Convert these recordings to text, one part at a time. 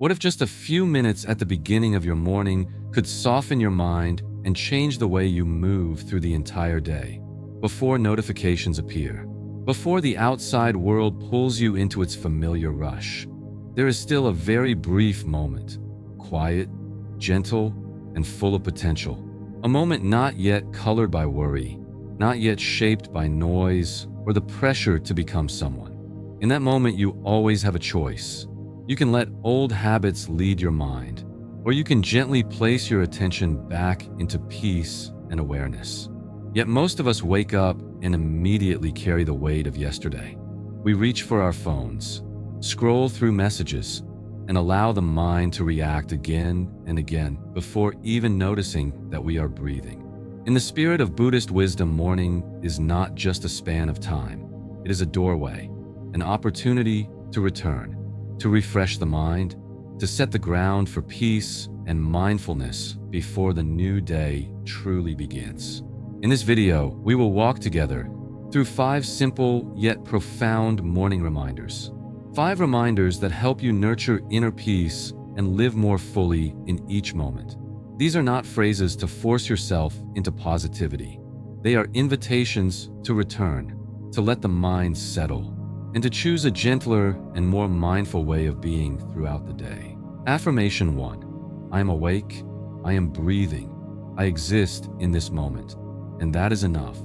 What if just a few minutes at the beginning of your morning could soften your mind and change the way you move through the entire day? Before notifications appear, before the outside world pulls you into its familiar rush, there is still a very brief moment, quiet, gentle, and full of potential. A moment not yet colored by worry, not yet shaped by noise or the pressure to become someone. In that moment, you always have a choice. You can let old habits lead your mind, or you can gently place your attention back into peace and awareness. Yet most of us wake up and immediately carry the weight of yesterday. We reach for our phones, scroll through messages, and allow the mind to react again and again before even noticing that we are breathing. In the spirit of Buddhist wisdom, morning is not just a span of time. It is a doorway, an opportunity to return, to refresh the mind, to set the ground for peace and mindfulness before the new day truly begins. In this video, we will walk together through 5 simple yet profound morning reminders. 5 reminders that help you nurture inner peace and live more fully in each moment. These are not phrases to force yourself into positivity. They are invitations to return, to let the mind settle, and to choose a gentler and more mindful way of being throughout the day. Affirmation 1. I am awake, I am breathing, I exist in this moment, and that is enough.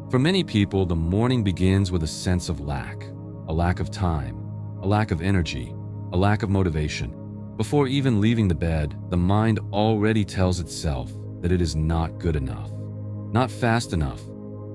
For many people, the morning begins with a sense of lack, a lack of time, a lack of energy, a lack of motivation. Before even leaving the bed, the mind already tells itself that it is not good enough, not fast enough,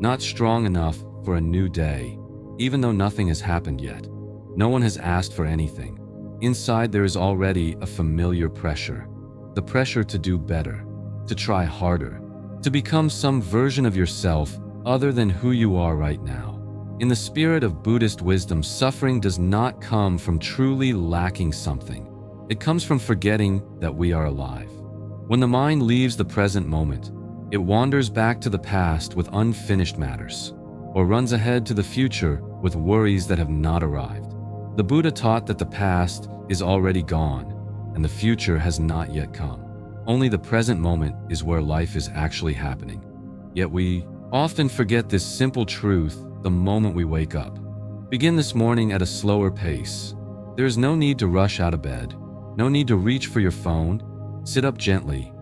not strong enough for a new day, even though nothing has happened yet. No one has asked for anything. Inside there is already a familiar pressure, the pressure to do better, to try harder, to become some version of yourself other than who you are right now. In the spirit of Buddhist wisdom, suffering does not come from truly lacking something. It comes from forgetting that we are alive. When the mind leaves the present moment, it wanders back to the past with unfinished matters, or runs ahead to the future with worries that have not arrived. The Buddha taught that the past is already gone, and the future has not yet come. Only the present moment is where life is actually happening. Yet we often forget this simple truth the moment we wake up. Begin this morning at a slower pace. There is no need to rush out of bed, no need to reach for your phone. Sit up gently,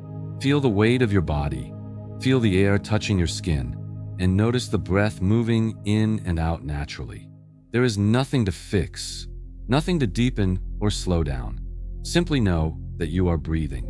feel the weight of your body, feel the air touching your skin, and notice the breath moving in and out naturally. There is nothing to fix, nothing to deepen or slow down. Simply know that you are breathing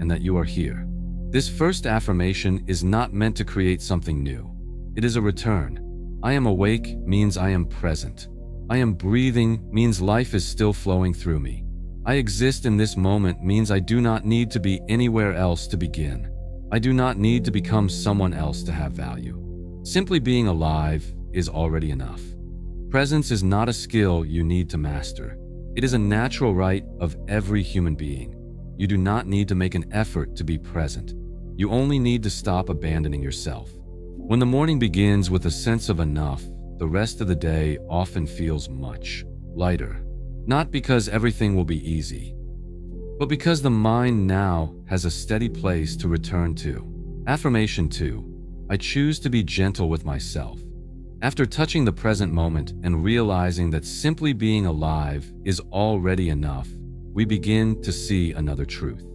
and that you are here. This first affirmation is not meant to create something new. It is a return. I am awake means I am present. I am breathing means life is still flowing through me. I exist in this moment means I do not need to be anywhere else to begin. I do not need to become someone else to have value. Simply being alive is already enough. Presence is not a skill you need to master. It is a natural right of every human being. You do not need to make an effort to be present. You only need to stop abandoning yourself. When the morning begins with a sense of enough, the rest of the day often feels much lighter. Not because everything will be easy, but because the mind now has a steady place to return to. Affirmation 2. I choose to be gentle with myself. After touching the present moment and realizing that simply being alive is already enough, we begin to see another truth.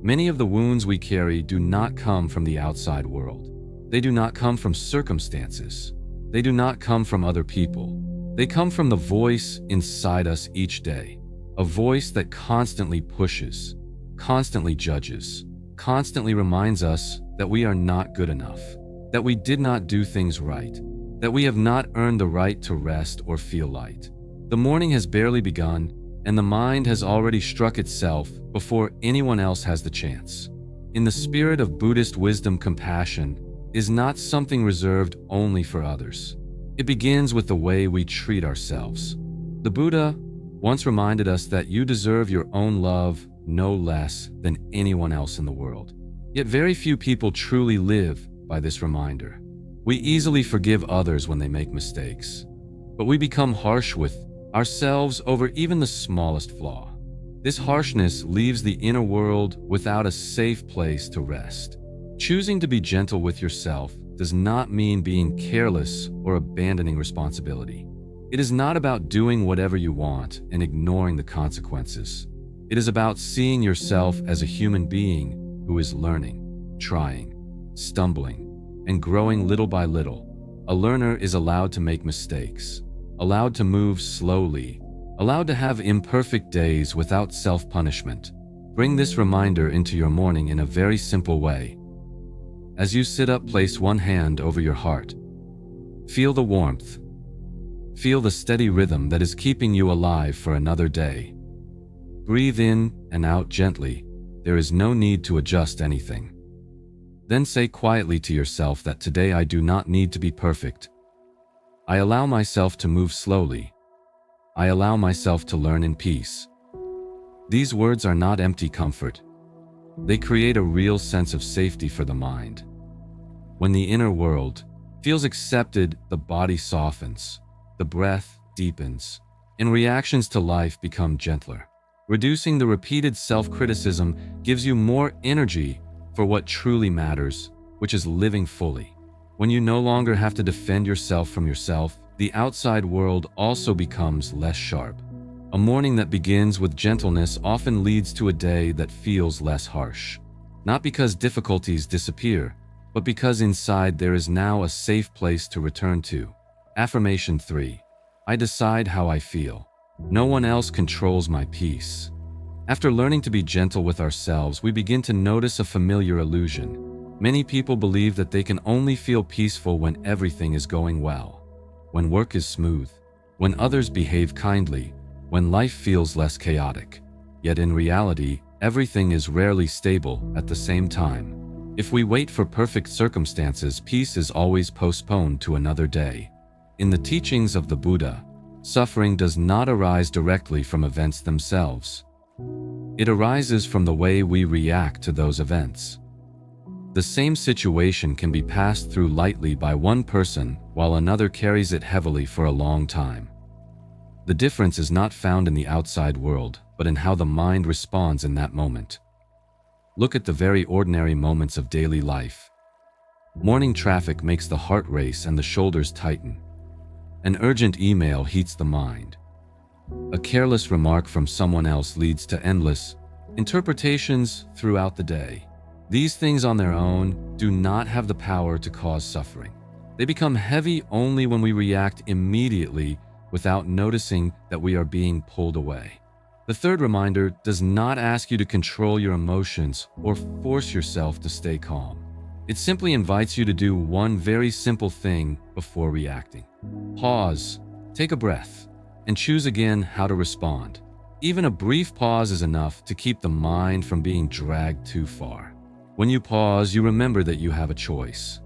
Many of the wounds we carry do not come from the outside world. They do not come from circumstances. They do not come from other people. They come from the voice inside us each day, a voice that constantly pushes, constantly judges, constantly reminds us that we are not good enough, that we did not do things right, that we have not earned the right to rest or feel light. The morning has barely begun, and the mind has already struck itself before anyone else has the chance. In the spirit of Buddhist wisdom, compassion is not something reserved only for others. It begins with the way we treat ourselves. The Buddha once reminded us that you deserve your own love no less than anyone else in the world. Yet very few people truly live by this reminder. We easily forgive others when they make mistakes, but we become harsh with ourselves over even the smallest flaw. This harshness leaves the inner world without a safe place to rest. Choosing to be gentle with yourself does not mean being careless or abandoning responsibility. It is not about doing whatever you want and ignoring the consequences. It is about seeing yourself as a human being who is learning, trying, stumbling, and growing little by little. A learner is allowed to make mistakes, allowed to move slowly, allowed to have imperfect days without self-punishment. Bring this reminder into your morning in a very simple way. As you sit up, place one hand over your heart. Feel the warmth. Feel the steady rhythm that is keeping you alive for another day. Breathe in and out gently. There is no need to adjust anything. Then say quietly to yourself that today I do not need to be perfect. I allow myself to move slowly. I allow myself to learn in peace. These words are not empty comfort. They create a real sense of safety for the mind. When the inner world feels accepted, the body softens, the breath deepens, and reactions to life become gentler. Reducing the repeated self-criticism gives you more energy for what truly matters, which is living fully. When you no longer have to defend yourself from yourself, the outside world also becomes less sharp. A morning that begins with gentleness often leads to a day that feels less harsh. Not because difficulties disappear, but because inside there is now a safe place to return to. Affirmation 3. I decide how I feel. No one else controls my peace. After learning to be gentle with ourselves, we begin to notice a familiar illusion. Many people believe that they can only feel peaceful when everything is going well, when work is smooth, when others behave kindly, when life feels less chaotic. Yet in reality, everything is rarely stable at the same time. If we wait for perfect circumstances, peace is always postponed to another day. In the teachings of the Buddha, suffering does not arise directly from events themselves. It arises from the way we react to those events. The same situation can be passed through lightly by one person while another carries it heavily for a long time. The difference is not found in the outside world, but in how the mind responds in that moment. Look at the very ordinary moments of daily life. Morning traffic makes the heart race and the shoulders tighten. An urgent email heats the mind. A careless remark from someone else leads to endless interpretations throughout the day. These things on their own do not have the power to cause suffering. They become heavy only when we react immediately without noticing that we are being pulled away. The third reminder does not ask you to control your emotions or force yourself to stay calm. It simply invites you to do one very simple thing before reacting. Pause, take a breath, and choose again how to respond. Even a brief pause is enough to keep the mind from being dragged too far. When you pause, you remember that you have a choice.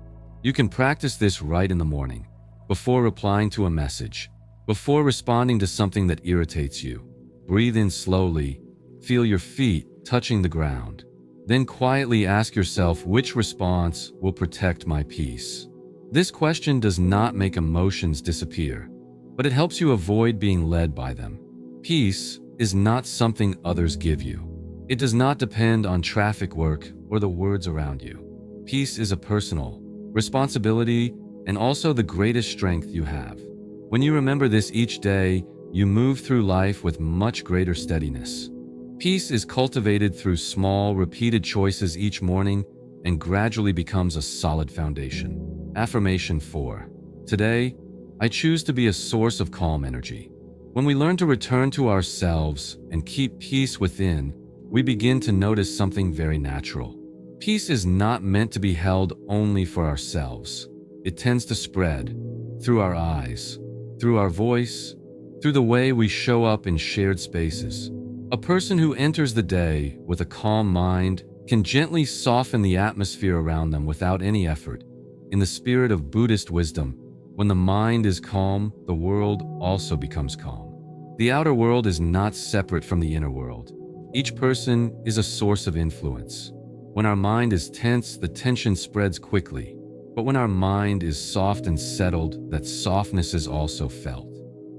You can practice this right in the morning, before replying to a message, before responding to something that irritates you. Breathe in slowly, feel your feet touching the ground. Then quietly ask yourself, which response will protect my peace? This question does not make emotions disappear, but it helps you avoid being led by them. Peace is not something others give you. It does not depend on traffic work or the words around you. Peace is a personal responsibility and also the greatest strength you have. When you remember this each day, you move through life with much greater steadiness. Peace is cultivated through small, repeated choices each morning and gradually becomes a solid foundation. Affirmation 4. Today, I choose to be a source of calm energy. When we learn to return to ourselves and keep peace within, we begin to notice something very natural. Peace is not meant to be held only for ourselves. It tends to spread through our eyes, through our voice, through the way we show up in shared spaces. A person who enters the day with a calm mind can gently soften the atmosphere around them without any effort. In the spirit of Buddhist wisdom, when the mind is calm, the world also becomes calm. The outer world is not separate from the inner world. Each person is a source of influence. When our mind is tense, the tension spreads quickly. But when our mind is soft and settled, that softness is also felt.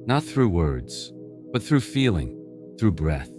Not through words, but through feeling, through breath,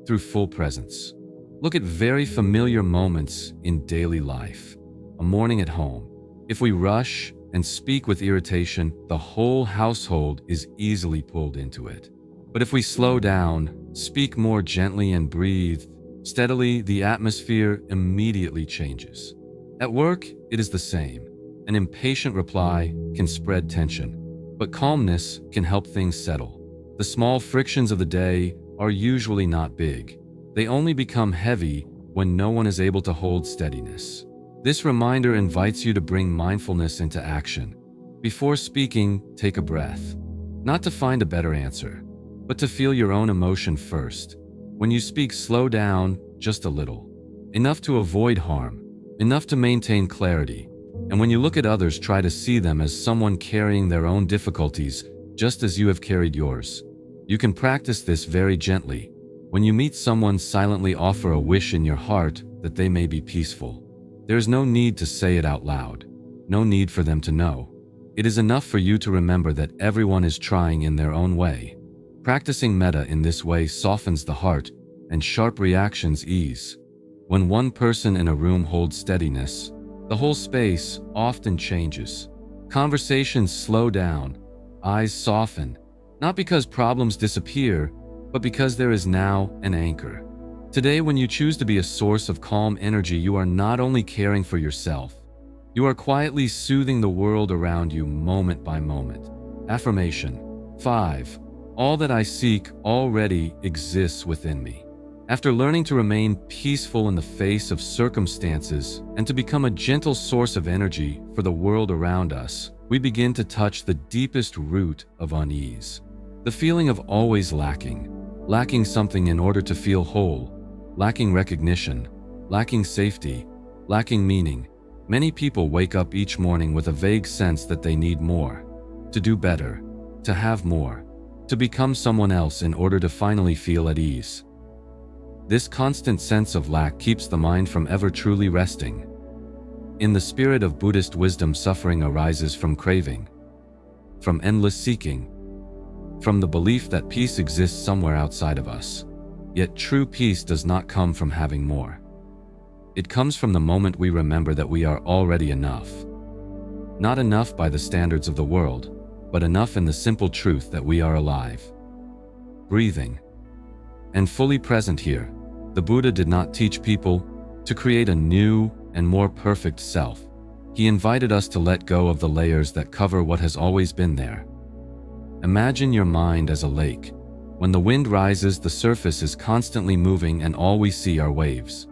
through full presence. Look at very familiar moments in daily life. A morning at home. If we rush and speak with irritation, the whole household is easily pulled into it. But if we slow down, speak more gently and breathe steadily, the atmosphere immediately changes. At work, it is the same. An impatient reply can spread tension, but calmness can help things settle. The small frictions of the day are usually not big. They only become heavy when no one is able to hold steadiness. This reminder invites you to bring mindfulness into action. Before speaking, take a breath. Not to find a better answer, but to feel your own emotion first. When you speak, slow down just a little. Enough to avoid harm, enough to maintain clarity. And when you look at others, try to see them as someone carrying their own difficulties, just as you have carried yours. You can practice this very gently. When you meet someone, silently offer a wish in your heart that they may be peaceful. There is no need to say it out loud, no need for them to know. It is enough for you to remember that everyone is trying in their own way. Practicing metta in this way softens the heart, and sharp reactions ease. When one person in a room holds steadiness, the whole space often changes. Conversations slow down, eyes soften, not because problems disappear, but because there is now an anchor. Today, when you choose to be a source of calm energy, you are not only caring for yourself, you are quietly soothing the world around you moment by moment. Affirmation 5. All that I seek already exists within me. After learning to remain peaceful in the face of circumstances and to become a gentle source of energy for the world around us, we begin to touch the deepest root of unease. The feeling of always lacking something in order to feel whole, lacking recognition, lacking safety, lacking meaning. Many people wake up each morning with a vague sense that they need more, to do better, to have more, to become someone else in order to finally feel at ease. This constant sense of lack keeps the mind from ever truly resting. In the spirit of Buddhist wisdom, suffering arises from craving, from endless seeking, from the belief that peace exists somewhere outside of us. Yet true peace does not come from having more. It comes from the moment we remember that we are already enough. Not enough by the standards of the world, but enough in the simple truth that we are alive, breathing, and fully present here. The Buddha did not teach people to create a new and more perfect self. He invited us to let go of the layers that cover what has always been there. Imagine your mind as a lake. When the wind rises, the surface is constantly moving and all we see are waves.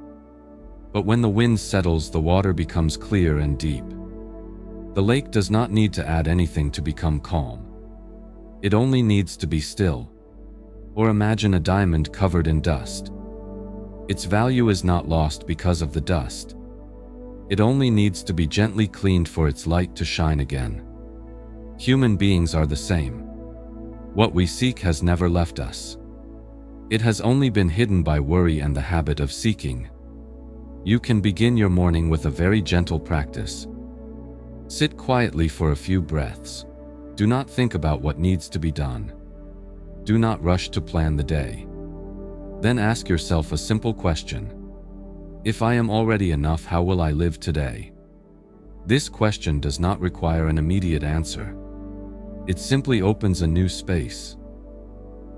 But when the wind settles, the water becomes clear and deep. The lake does not need to add anything to become calm. It only needs to be still. Or imagine a diamond covered in dust. Its value is not lost because of the dust. It only needs to be gently cleaned for its light to shine again. Human beings are the same. What we seek has never left us. It has only been hidden by worry and the habit of seeking. You can begin your morning with a very gentle practice. Sit quietly for a few breaths. Do not think about what needs to be done. Do not rush to plan the day. Then ask yourself a simple question. If I am already enough, how will I live today? This question does not require an immediate answer. It simply opens a new space.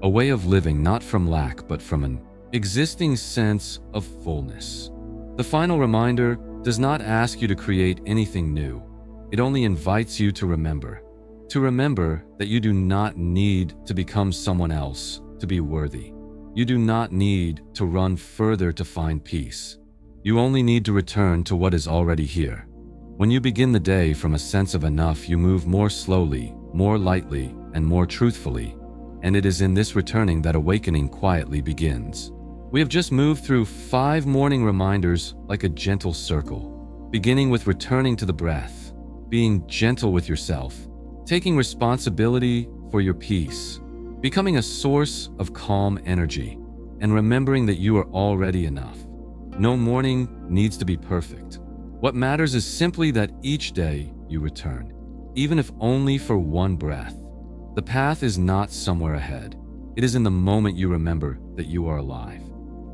A way of living not from lack but from an existing sense of fullness. The final reminder does not ask you to create anything new. It only invites you to remember that you do not need to become someone else to be worthy. You do not need to run further to find peace. You only need to return to what is already here. When you begin the day from a sense of enough, you move more slowly, more lightly, and more truthfully. And it is in this returning that awakening quietly begins. We have just moved through 5 morning reminders like a gentle circle, beginning with returning to the breath, being gentle with yourself, taking responsibility for your peace, becoming a source of calm energy, and remembering that you are already enough. No morning needs to be perfect. What matters is simply that each day you return, even if only for one breath. The path is not somewhere ahead. It is in the moment you remember that you are alive.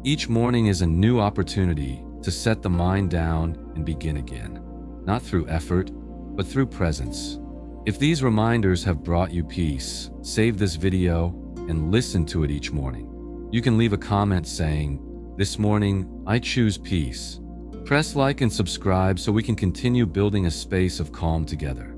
Each morning is a new opportunity to set the mind down and begin again, not through effort, but through presence. If these reminders have brought you peace, save this video and listen to it each morning. You can leave a comment saying, "This morning, I choose peace." Press like and subscribe so we can continue building a space of calm together.